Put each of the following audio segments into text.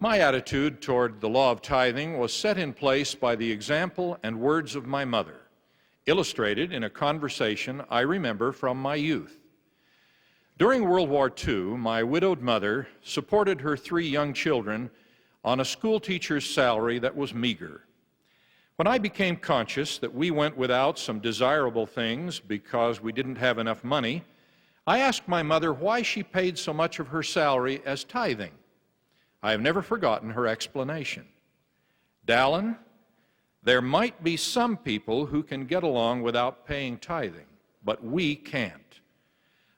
My attitude toward the law of tithing was set in place by the example and words of my mother, illustrated in a conversation I remember from my youth. During World War II, my widowed mother supported her 3 young children on a schoolteacher's salary that was meager. When I became conscious that we went without some desirable things because we didn't have enough money, I asked my mother why she paid so much of her salary as tithing. I have never forgotten her explanation. Dallin, there might be some people who can get along without paying tithing, but we can't.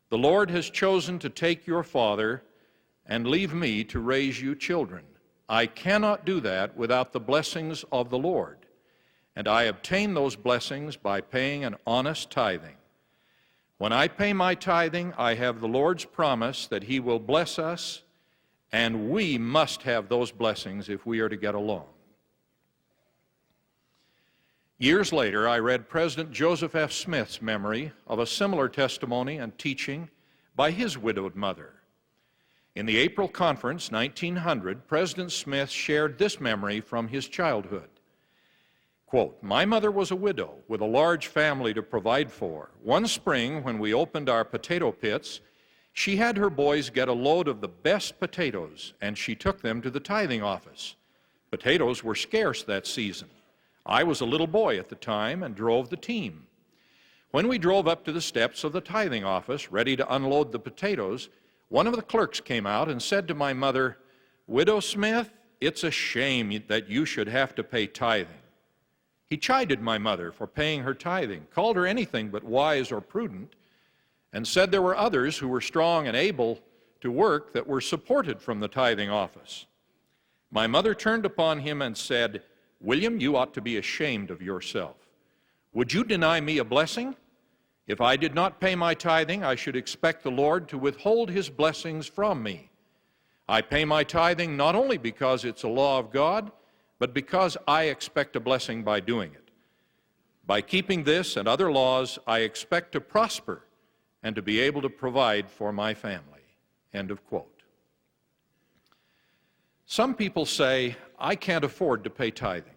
The Lord has chosen to take your father and leave me to raise you children. I cannot do that without the blessings of the Lord, and I obtain those blessings by paying an honest tithing. When I pay my tithing, I have the Lord's promise that He will bless us, and we must have those blessings if we are to get along. Years later, I read President Joseph F. Smith's memory of a similar testimony and teaching by his widowed mother. In the April conference, 1900, President Smith shared this memory from his childhood. Quote, "My mother was a widow with a large family to provide for. One spring, when we opened our potato pits, she had her boys get a load of the best potatoes, and she took them to the tithing office. Potatoes were scarce that season. I was a little boy at the time and drove the team. When we drove up to the steps of the tithing office, ready to unload the potatoes, one of the clerks came out and said to my mother, 'Widow Smith, it's a shame that you should have to pay tithing.' He chided my mother for paying her tithing, called her anything but wise or prudent, and said there were others who were strong and able to work that were supported from the tithing office. My mother turned upon him and said, 'William, you ought to be ashamed of yourself. Would you deny me a blessing? If I did not pay my tithing, I should expect the Lord to withhold His blessings from me. I pay my tithing not only because it's a law of God, but because I expect a blessing by doing it. By keeping this and other laws, I expect to prosper and to be able to provide for my family.'" End of quote. Some people say, "I can't afford to pay tithing."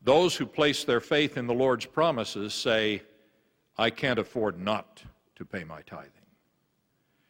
Those who place their faith in the Lord's promises say, "I can't afford not to pay my tithing."